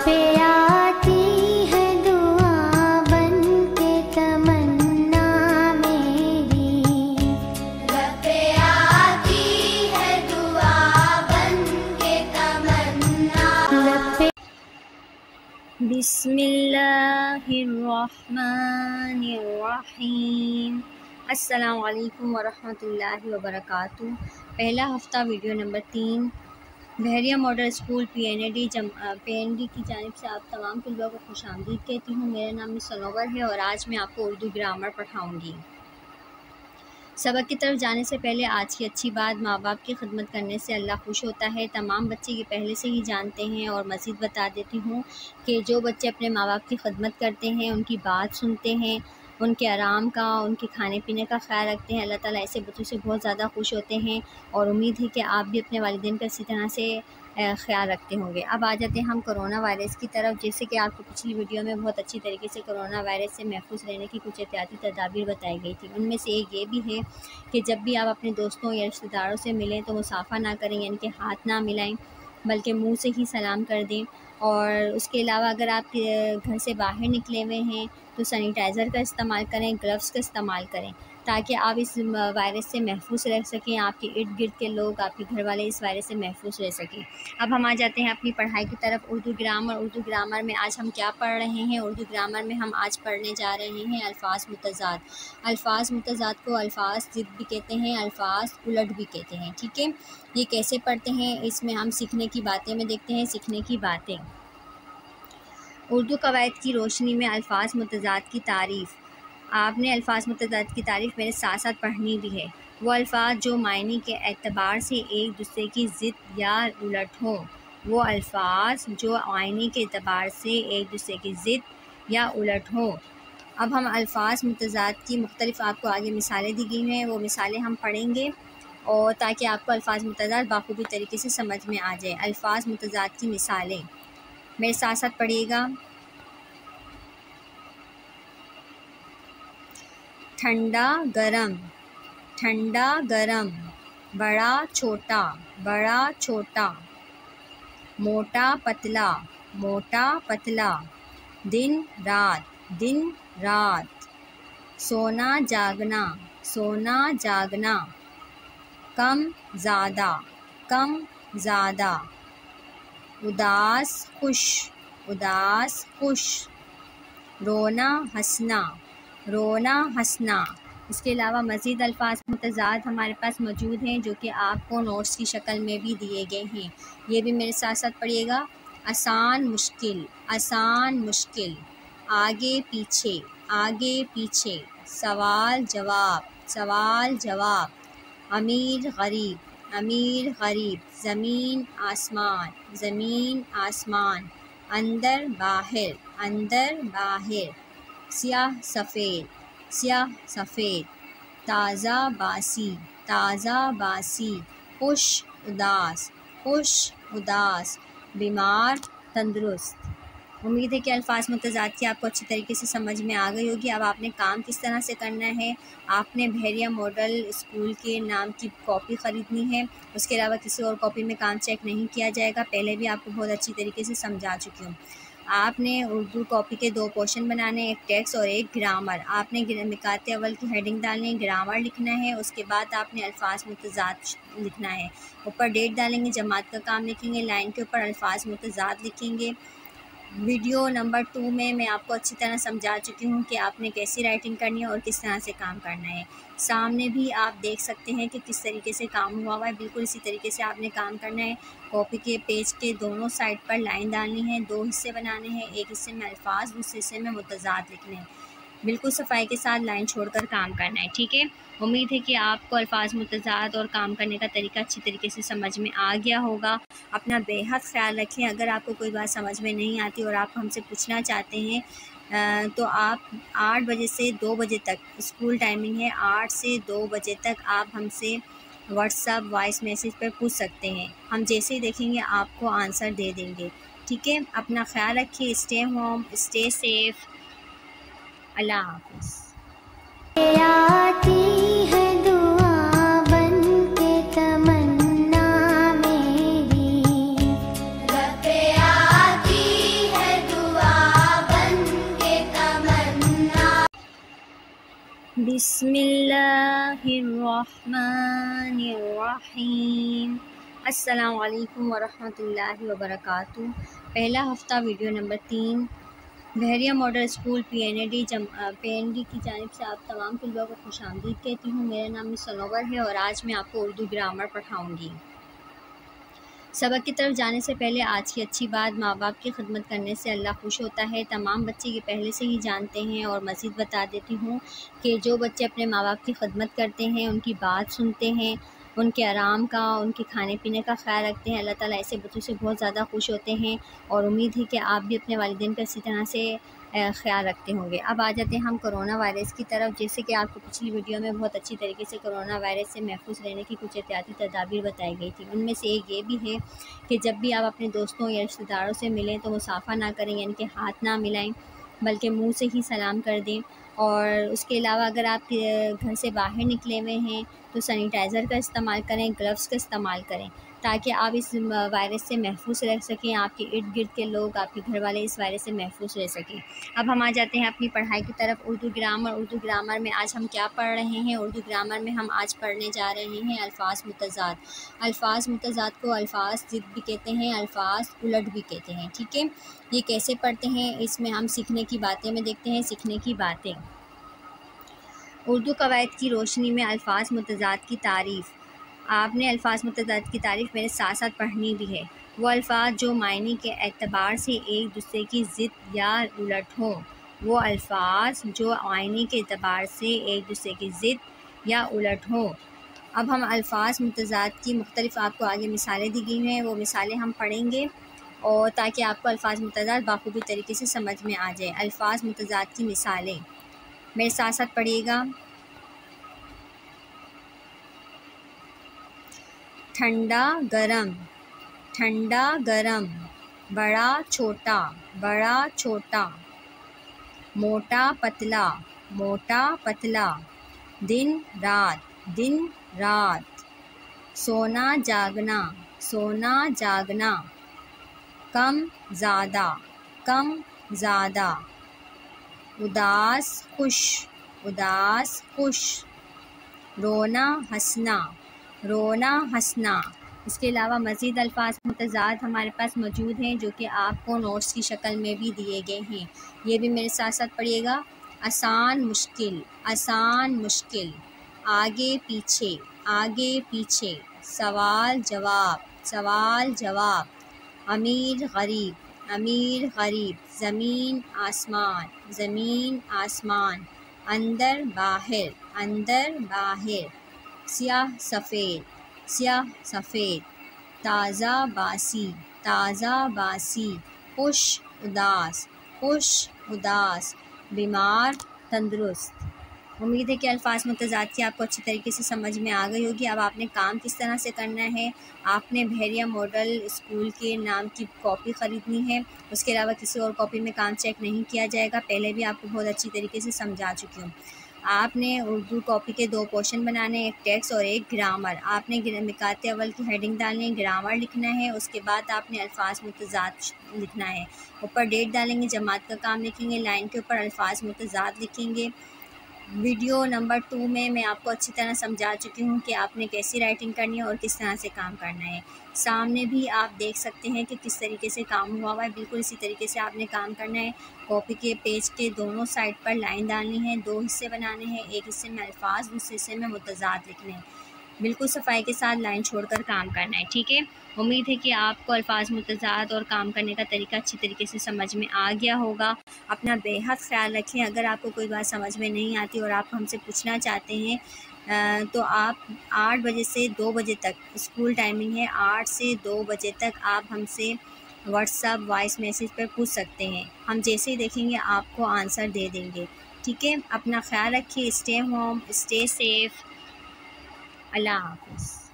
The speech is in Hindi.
पे आती है दुआ बन के तमन्ना मेरी, लब पे आती है दुआ बन के तमन्ना, लब पे। बिस्मिल्लाहिर्रहमानिर्रहीम। अस्सलामु अलैकुम वरहमतुल्लाहि वबरकातुहू। पहला हफ़्ता वीडियो नंबर 3। बहरिया मॉडल स्कूल PND की जानिब से आप तमाम तलबा को खुशामदीद कहती हूँ। मेरा नाम मिस सनोवर है और आज मैं आपको उर्दू ग्रामर पढ़ाऊँगी। सबक की तरफ जाने से पहले आज की अच्छी बात, माँ बाप की खिदमत करने से अल्लाह खुश होता है। तमाम बच्चे ये पहले से ही जानते हैं और मज़ीद बता देती हूँ कि जो बच्चे अपने माँ बाप की खिदमत करते हैं, उनकी बात सुनते हैं, उनके आराम का, उनके खाने पीने का ख्याल रखते हैं, अल्लाह ताला ऐसे बच्चों से बहुत ज़्यादा खुश होते हैं। और उम्मीद है कि आप भी अपने वालिदैन का इसी तरह से ख्याल रखते होंगे। अब आ जाते हैं हम कोरोना वायरस की तरफ। जैसे कि आपको पिछली वीडियो में बहुत अच्छी तरीके से कोरोना वायरस से महफूज रहने की कुछ एहतियाती तदाबीर बताई गई थी। उनमें से एक ये भी है कि जब भी आप अपने दोस्तों या रिश्तेदारों से मिलें तो मुसाफा ना करें, यानी कि हाथ ना मिलाएं, बल्कि मुंह से ही सलाम कर दें। और उसके अलावा अगर आप घर से बाहर निकले हुए हैं तो सैनिटाइज़र का इस्तेमाल करें, ग्लव्स का इस्तेमाल करें, ताकि आप इस वायरस से महफूज रह सकें, आपके इर्द गिर्द के लोग, आपके घर वाले इस वायरस से महफूज रह सकें। अब हम आ जाते हैं अपनी पढ़ाई की तरफ। उर्दू ग्रामर में आज हम क्या पढ़ रहे हैं? उर्दू ग्रामर में हम आज पढ़ने जा रहे हैं अल्फाज मुतज़ाद। अल्फाज मुतज़ाद को अल्फाज ज़िद भी कहते हैं, अल्फाज उलट भी कहते हैं। ठीक है, ये कैसे पढ़ते हैं इसमें हम सीखने की बातें में देखते हैं। सीखने की बातें, उर्दू कवायद की रोशनी में अल्फाज मुतज़ाद की तारीफ़। आपने अल्फाज मुतज़ाद की तारीफ़ मेरे साथ साथ पढ़नी भी है। वो अल्फाज जो मायने के एतबार से एक दूसरे की ज़िद या उलट हों, वो अल्फाज जो मायने के एतबार से एक दूसरे की ज़िद या उलट हों। अब हम अल्फाज मुतज़ाद की मुख्तलिफ़ आपको आगे मिसालें दी गई हैं, वो मिसालें हम पढ़ेंगे और ताकि आपको अल्फाज मुतज़ाद बाखूबी तरीके से समझ में आ जाए। अल्फाज मुतज़ाद की मिसालें मेरे साथ साथ पढ़िएगा। ठंडा गरम, ठंडा गरम, बड़ा छोटा, बड़ा छोटा, मोटा पतला, मोटा पतला, दिन रात, दिन रात, सोना जागना, सोना जागना, कम ज़्यादा, कम ज़्यादा, उदास खुश, उदास खुश, रोना हंसना, रोना हंसना। इसके अलावा मज़ीद अल्फाज मुतज़ाद हमारे पास मौजूद हैं जो कि आपको नोट्स की शक्ल में भी दिए गए हैं। ये भी मेरे साथ साथ पढ़िएगा। आसान मुश्किल, आसान मुश्किल, आगे पीछे, आगे पीछे, सवाल जवाब, सवाल जवाब, अमीर गरीब, अमीर गरीब, ज़मीन आसमान, ज़मीन आसमान, अंदर बाहर, अंदर बाहर, स्याह सफ़ेद, स्याह सफ़ेद, ताज़ा बासी, ताज़ा बासी, खुश उदास, खुश उदास, बीमार तंदुरुस्त। उम्मीद है कि अल्फाज मुतज़ाद की आपको अच्छी तरीके से समझ में आ गई होगी। अब आपने काम किस तरह से करना है, आपने बहरिया मॉडल स्कूल के नाम की कॉपी ख़रीदनी है। उसके अलावा किसी और कॉपी में काम चेक नहीं किया जाएगा। पहले भी आपको बहुत अच्छी तरीके से समझा चुकी हूँ। आपने उर्दू कॉपी के 2 पोर्शन बनाने, एक टेक्स्ट और एक ग्रामर। आपने निकात अव्वल की हेडिंग डालनी है, ग्रामर लिखना है, उसके बाद आपने अल्फाज मुतज़ाद लिखना है। ऊपर डेट डालेंगे, जमात का काम लिखेंगे, लाइन के ऊपर अल्फाज मुतज़ाद लिखेंगे। वीडियो नंबर 2 में मैं आपको अच्छी तरह समझा चुकी हूँ कि आपने कैसी राइटिंग करनी है और किस तरह से काम करना है। सामने भी आप देख सकते हैं कि किस तरीके से काम हुआ हुआ है। बिल्कुल इसी तरीके से आपने काम करना है। कॉपी के पेज के दोनों साइड पर लाइन डालनी है, 2 हिस्से बनाने हैं, एक हिस्से में अल्फाज, दूसरे हिस्से में मुतज़ाद लिखने हैं। बिल्कुल सफाई के साथ लाइन छोड़कर काम करना है। ठीक है, उम्मीद है कि आपको अल्फाज मुतज़ाद और काम करने का तरीका अच्छी तरीके से समझ में आ गया होगा। अपना बेहद ख्याल रखें। अगर आपको कोई बात समझ में नहीं आती और आप हमसे पूछना चाहते हैं तो आप 8 बजे से 2 बजे तक स्कूल टाइमिंग है, 8 से 2 बजे तक आप हमसे व्हाट्सअप वॉइस मैसेज पर पूछ सकते हैं। हम जैसे ही देखेंगे आपको आंसर दे देंगे। ठीक है, अपना ख्याल रखिए। Stay home, stay safe. Allah हाफ़िज़। लब पे आती है बिस्मिल्लाहिर्रहमानिर्रहीम। अस्सलाम वालेकुम वरहमतुल्लाहि वबरकातुहू। पहला हफ़्ता वीडियो नंबर 3। बहरिया मॉडल स्कूल PND की जानिब से आप तमाम तलबा को खुशामदीद कहती हूँ। मेरा नाम सनोवर है और आज मैं आपको उर्दू ग्रामर पढ़ाऊँगी। सबक की तरफ जाने से पहले आज की अच्छी बात, माँ बाप की खिदमत करने से अल्लाह खुश होता है। तमाम बच्चे ये पहले से ही जानते हैं और मज़ीद बता देती हूँ कि जो बच्चे अपने माँ बाप की खिदमत करते हैं, उनकी बात सुनते हैं, उनके आराम का, उनके खाने पीने का ख्याल रखते हैं, अल्लाह ताला ऐसे बच्चों से बहुत ज़्यादा खुश होते हैं। और उम्मीद है कि आप भी अपने वालिदैन का इसी तरह से ख्याल रखते होंगे। अब आ जाते हैं हम कोरोना वायरस की तरफ। जैसे कि आपको पिछली वीडियो में बहुत अच्छी तरीके से कोरोना वायरस से महफूज रहने की कुछ एहतियाती तदाबीर बताई गई थी। उनमें से एक ये भी है कि जब भी आप अपने दोस्तों या रिश्तेदारों से मिलें तो मुसाफा ना करें, यानी कि हाथ ना मिलाएं, बल्कि मुंह से ही सलाम कर दें। और उसके अलावा अगर आप घर से बाहर निकले हुए हैं तो सैनिटाइज़र का इस्तेमाल करें, ग्लव्स का इस्तेमाल करें, ताकि आप इस वायरस से महफूज रह सकें, आपके इर्द गिर्द के लोग, आपके घर वाले इस वायरस से महफूज रह सकें। अब हम आ जाते हैं अपनी पढ़ाई की तरफ। उर्दू ग्रामर में आज हम क्या पढ़ रहे हैं? उर्दू ग्रामर में हम आज पढ़ने जा रहे हैं अल्फाज मुतज़ाद। अल्फाज मुतज़ाद को अल्फाज ज़िद भी कहते हैं, अल्फाज उलट भी कहते हैं। ठीक है, ये कैसे पढ़ते हैं इसमें हम सीखने की बातें में देखते हैं। सीखने की बातें, उर्दू कवायद की रोशनी में अल्फाज मुतज़ाद की तारीफ़। आपने अल्फाज मुतज़ाद की तारीफ़ मेरे साथ साथ पढ़नी भी है। वो अल्फाज जो मायने के एतबार से एक दूसरे की ज़िद या उलट हों। वो अल्फाज जो मायने के एतबार से एक दूसरे की ज़िद या उलट हों। अब हम अल्फाज मुतज़ाद की मुख्तलिफ़ आपको आगे मिसालें दी गई हैं, वो मिसालें हम पढ़ेंगे और ताकि आपको अल्फाज मुतज़ाद बाखूबी तरीके से समझ में आ जाए। अल्फाज मुतज़ाद की मिसालें मेरे साथ साथ पढ़िएगा। ठंडा गरम, ठंडा गरम, बड़ा छोटा, बड़ा छोटा, मोटा पतला, मोटा पतला, दिन रात, दिन रात, सोना जागना, सोना जागना, कम ज़्यादा, कम ज़्यादा, उदास खुश, उदास खुश, रोना हंसना, रोना हंसना। इसके अलावा मज़ीद अल्फाज मुतज़ाद हमारे पास मौजूद हैं जो कि आपको नोट्स की शक्ल में भी दिए गए हैं। ये भी मेरे साथ साथ पढ़िएगा। आसान मुश्किल, आसान मुश्किल, आगे पीछे, आगे पीछे, सवाल जवाब, सवाल जवाब, अमीर गरीब, अमीर गरीब, ज़मीन आसमान, ज़मीन आसमान, अंदर बाहर, अंदर बाहर, स्याह सफ़ेद, स्याह सफ़ेद, ताज़ा बासी, ताज़ा बासी, खुश उदास, खुश उदास, बीमार तंदुरुस्त। उम्मीद है कि अल्फाज मुतज़ाद की आपको अच्छी तरीके से समझ में आ गई होगी। अब आपने काम किस तरह से करना है, आपने बहरिया मॉडल स्कूल के नाम की कॉपी ख़रीदनी है। उसके अलावा किसी और कॉपी में काम चेक नहीं किया जाएगा, पहले भी आपको बहुत अच्छी तरीके से समझा चुकी हूँ। आपने उर्दू कॉपी के 2 पोर्शन बनाने, एक टेक्स्ट और एक ग्रामर। आपने मिकात अव्वल की हेडिंग डालनी है, ग्रामर लिखना है, उसके बाद आपने अल्फाज मुतज़ाद लिखना है। ऊपर डेट डालेंगे, जमात का काम लिखेंगे, लाइन के ऊपर अल्फाज मुतज़ाद लिखेंगे। वीडियो नंबर 2 में मैं आपको अच्छी तरह समझा चुकी हूँ कि आपने कैसी राइटिंग करनी है और किस तरह से काम करना है। सामने भी आप देख सकते हैं कि किस तरीके से काम हुआ हुआ है, बिल्कुल इसी तरीके से आपने काम करना है। कॉपी के पेज के दोनों साइड पर लाइन डालनी है, 2 हिस्से बनाने हैं, एक हिस्से में अल्फाज, दूसरे हिस्से में मुतज़ाद लिखने हैं। बिल्कुल सफाई के साथ लाइन छोड़कर काम करना है। ठीक है, उम्मीद है कि आपको अल्फाज मुतज़ाद और काम करने का तरीका अच्छी तरीके से समझ में आ गया होगा। अपना बेहद ख्याल रखें। अगर आपको कोई बात समझ में नहीं आती और आप हमसे पूछना चाहते हैं तो आप 8 बजे से 2 बजे तक स्कूल टाइमिंग है, 8 से 2 बजे तक आप हमसे व्हाट्सअप वॉइस मैसेज पर पूछ सकते हैं। हम जैसे ही देखेंगे आपको आंसर दे देंगे। ठीक है, अपना ख्याल रखिए। Stay home, stay safe. Allah हाफ़िज़।